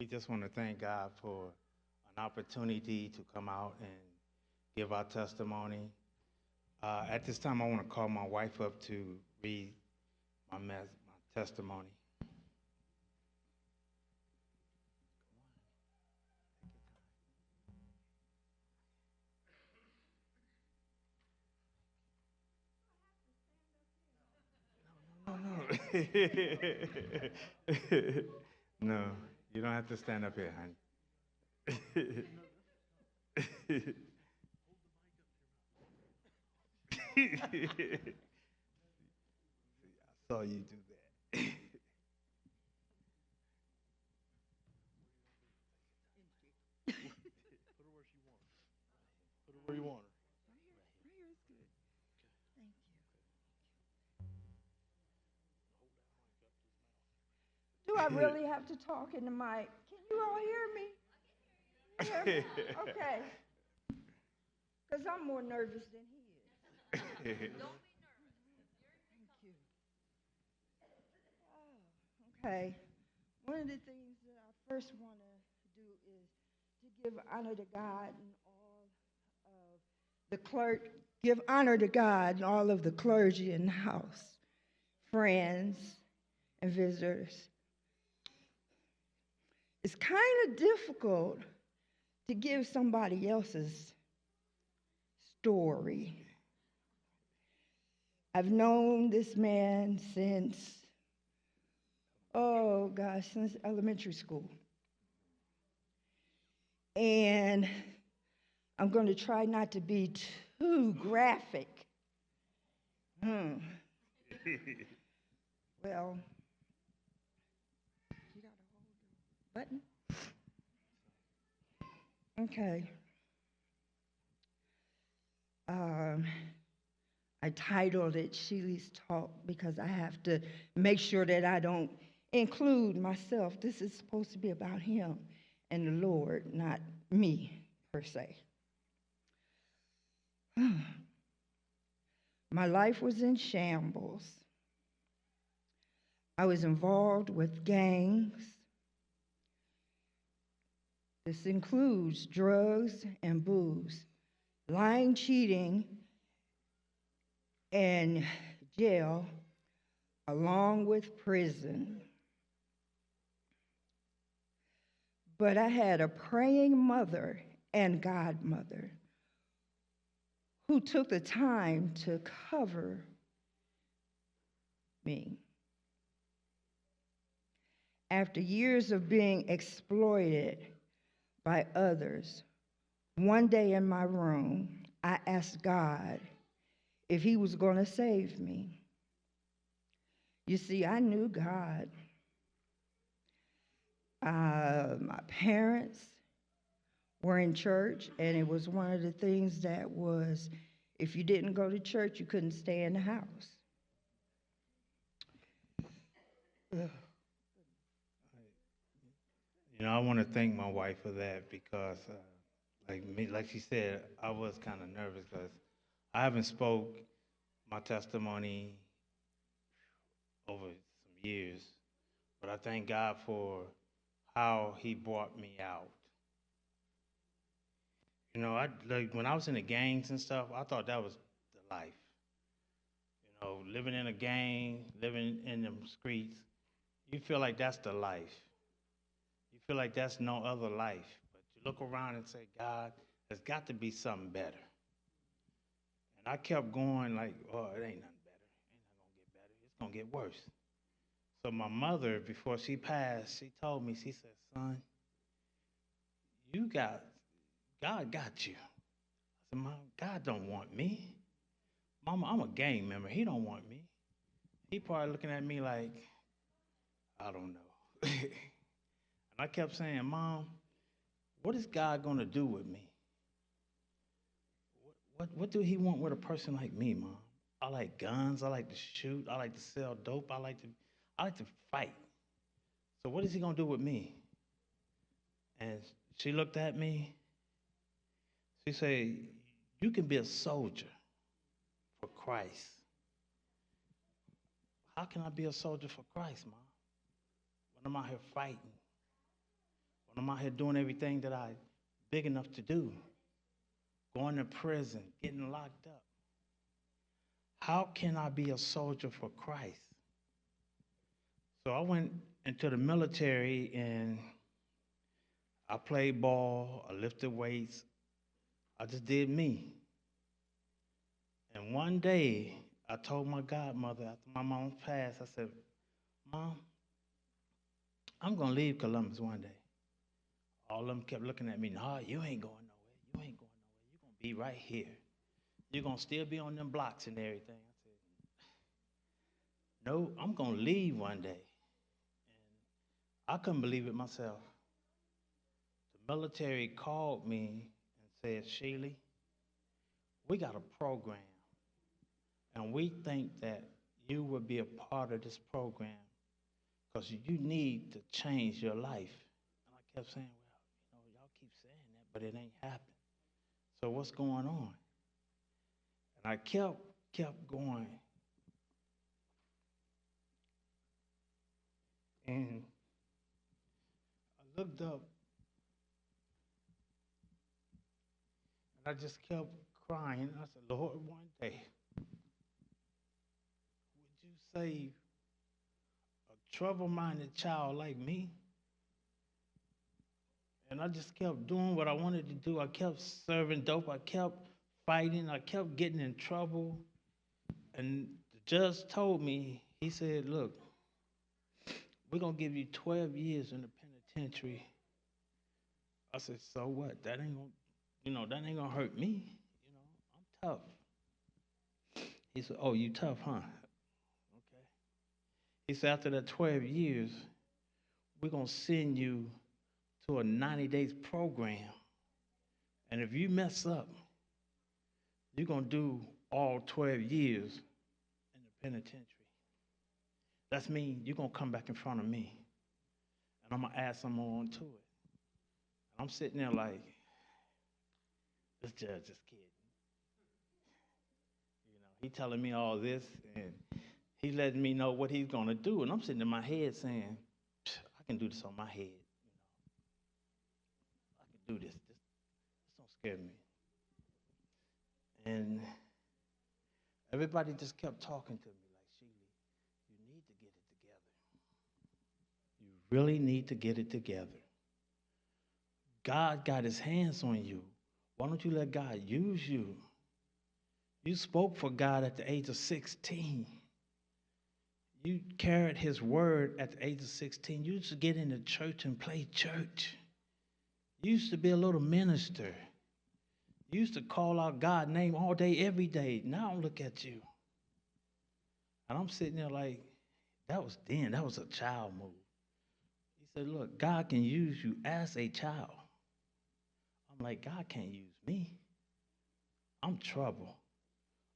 just want to thank God for an opportunity to come out and give our testimony. At this time, I want to call my wife up to read my testimony. No, no. No, you don't have to stand up here, honey. I saw you do that. Put her where you want her. Right here is good. Thank you. Do I really have to talk in the mic? Can you all hear me? Hear me? Okay. Because I'm more nervous than he is. Thank you. Oh, okay. One of the things that I first want to do is to give honor to God and all of the clerk, give honor to God and all of the clergy in the house, friends and visitors. It's kind of difficult to give somebody else's story. I've known this man since, oh gosh, since elementary school. And I'm going to try not to be too graphic. Well, you got to hold the button? Okay. I titled it Sheely's Talk because I have to make sure that I don't include myself. This is supposed to be about him and the Lord, not me per se. My life was in shambles. I was involved with gangs. This includes drugs and booze, lying, cheating, and jail, along with prison. But I had a praying mother and godmother who took the time to cover me. After years of being exploited by others, one day in my room, I asked God if he was going to save me. You see, I knew God. My parents were in church, and it was one of the things that was, if you didn't go to church, you couldn't stay in the house. I want to thank my wife for that because, like she said, I was kind of nervous because I haven't spoke my testimony over some years, but I thank God for how He brought me out. I like when I was in the gangs and stuff. I thought that was the life. Living in a gang, living in the streets, you feel like that's the life. You feel like that's no other life. But you look around and say, God, there's got to be something better. And I kept going like, oh, it ain't nothing better. It ain't not gonna get better. It's gonna get worse. So my mother, before she passed, she told me, she said, son, God got you. I said, Mom, God don't want me. Mama, I'm a gang member. He don't want me. He probably looking at me like, I don't know. And I kept saying, Mom, what is God gonna do with me? What do he want with a person like me, Mom? I like guns, I like to shoot, I like to sell dope, I like to fight. So what is he gonna do with me? And she looked at me, she said, you can be a soldier for Christ. How can I be a soldier for Christ, Mom? When I'm out here fighting, When I'm out here doing everything that I big enough to do, going to prison, getting locked up. How can I be a soldier for Christ? So I went into the military and I played ball, I lifted weights, I just did me. And one day I told my godmother after my mom passed, I said, Mom, I'm gonna leave Columbus one day. All of them kept looking at me, no, you ain't going nowhere. You ain't going nowhere. You're gonna be right here. You're gonna still be on them blocks and everything. I said, no, I'm gonna leave one day. I couldn't believe it myself. The military called me and said, Sheely, we got a program, and we think that you will be a part of this program because you need to change your life. And I kept saying, well, y'all keep saying that, but it ain't happening. So what's going on? And I kept going. And I looked up, and I just kept crying. I said, Lord, one day, would you save a trouble-minded child like me? And I just kept doing what I wanted to do. I kept serving dope. I kept fighting. I kept getting in trouble. And the judge told me, he said, look, we're going to give you 12 years in the penitentiary. I said, so what? That ain't going to, that ain't going to hurt me. I'm tough. He said, oh, you tough, huh? Okay. He said, after that 12 years, we're going to send you to a 90 days program. And if you mess up, you're going to do all 12 years in the penitentiary. That's mean you're going to come back in front of me. And I'm going to add some more onto it. And I'm sitting there like, this judge is kidding. He telling me all this, and he letting me know what he's going to do. And I'm sitting in my head saying, I can do this on my head. I can do this. This don't scare me. And everybody just kept talking to me like, Sheely, you need to get it together. You really need to get it together. God got his hands on you. Why don't you let God use you? You spoke for God at the age of 16. You carried his word at the age of 16. You used to get into church and play church. You used to be a little minister. You used to call out God's name all day, every day. Now look at you. And I'm sitting there like, that was then. That was a child move. He said, look, God can use you as a child. I'm like, God can't use me. I'm trouble.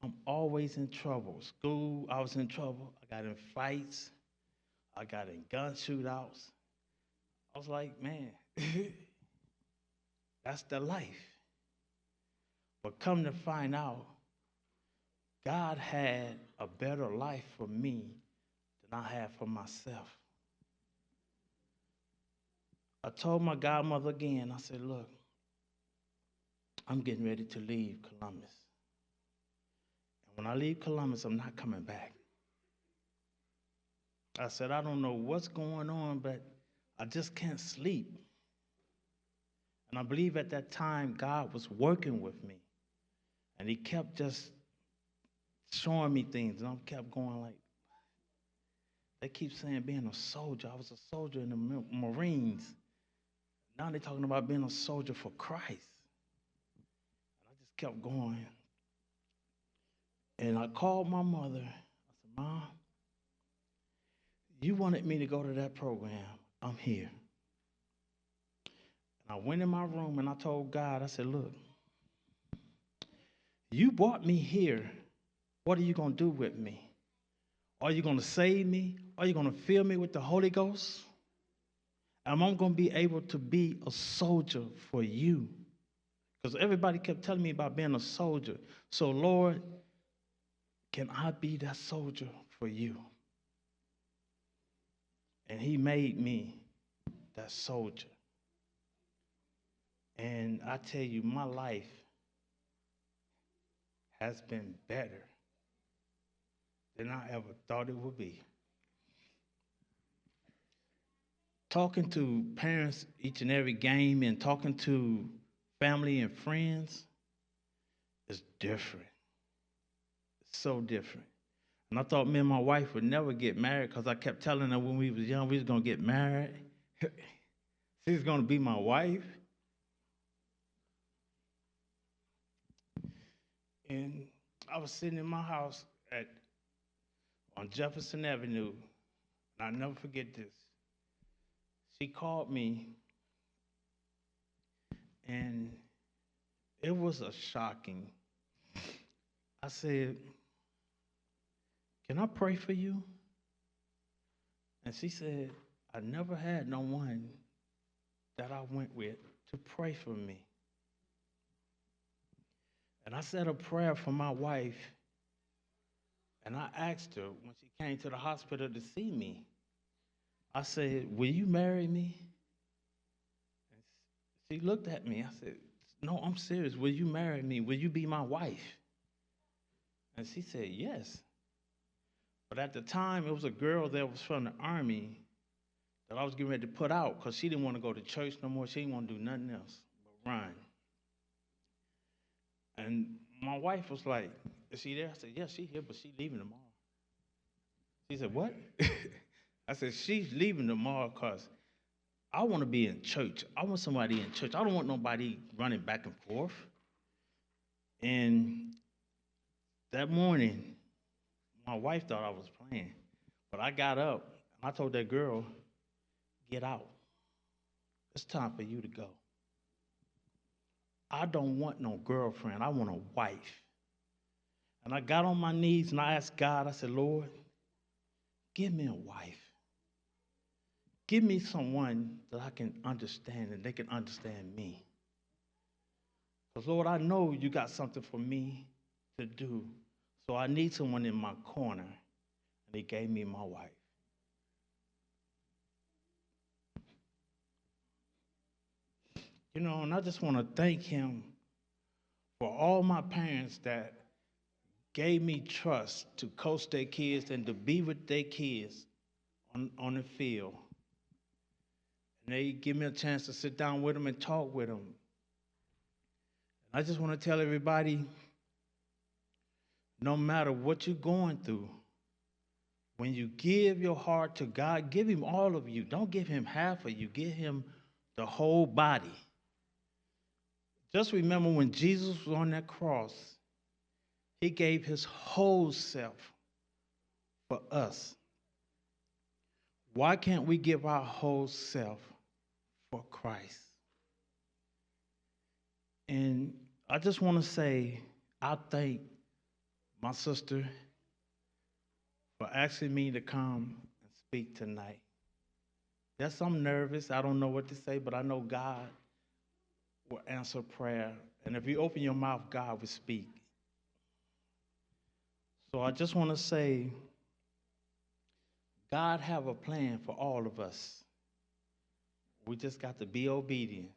I'm always in trouble. School, I was in trouble. I got in fights. I got in gun shootouts. I was like, man, that's the life. But come to find out, God had a better life for me than I had for myself. I told my godmother again, I said, look, I'm getting ready to leave Columbus. And when I leave Columbus, I'm not coming back. I said, I don't know what's going on, but I just can't sleep. And I believe at that time, God was working with me. And he kept just showing me things. And I kept going like, they keep saying being a soldier. I was a soldier in the Marines. Now they're talking about being a soldier for Christ. And I just kept going. And I called my mother. I said, Mom, you wanted me to go to that program. I'm here. And I went in my room and I told God, I said, look, you brought me here. What are you going to do with me? Are you going to save me? Are you going to fill me with the Holy Ghost? Am I going to be able to be a soldier for you? Because everybody kept telling me about being a soldier. So, Lord, can I be that soldier for you? And he made me that soldier. And I tell you, my life has been better than I ever thought it would be. Talking to parents each and every game and talking to family and friends is different. It's so different. And I thought me and my wife would never get married because I kept telling her when we was young we was gonna get married. She's gonna be my wife. And I was sitting in my house on Jefferson Avenue, and I'll never forget this. She called me, and it was a shocking. I said, "Can I pray for you?" And she said, "I never had no one that I went with to pray for me." And I said a prayer for my wife, and I asked her when she came to the hospital to see me, I said, "Will you marry me?" And she looked at me. I said, "No, I'm serious. Will you marry me? Will you be my wife?" And she said, "Yes." But at the time, it was a girl that was from the army that I was getting ready to put out because she didn't want to go to church no more. She didn't want to do nothing else but run. And my wife was like, "Is she there?" I said, "Yeah, she's here, but she's leaving tomorrow." She said, "What?" I said, "She's leaving tomorrow because I want to be in church. I want somebody in church. I don't want nobody running back and forth." And that morning, my wife thought I was playing, but I got up and I told that girl, "Get out. It's time for you to go. I don't want no girlfriend. I want a wife." And I got on my knees and I asked God, I said, "Lord, give me a wife. Give me someone that I can understand and they can understand me. Because, Lord, I know you got something for me to do. So I need someone in my corner." And He gave me my wife. You know, and I just want to thank Him for all my parents that gave me trust to coach their kids and to be with their kids on the field. And they give me a chance to sit down with them and talk with them. I just want to tell everybody, no matter what you're going through, when you give your heart to God, give Him all of you. Don't give Him half of you. Give Him the whole body. Just remember when Jesus was on that cross, He gave His whole self for us. Why can't we give our whole self for Christ? And I just want to say, I thank my sister for asking me to come and speak tonight. Yes, I'm nervous. I don't know what to say, but I know God will answer prayer. And if you open your mouth, God will speak. So I just want to say, God have a plan for all of us. We just got to be obedient.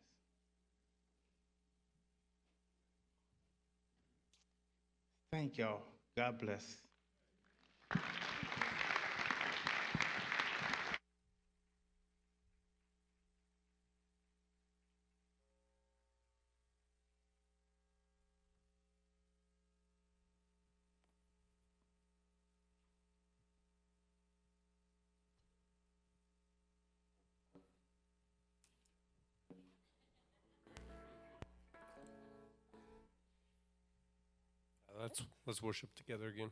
Thank y'all. God bless. Let's worship together again.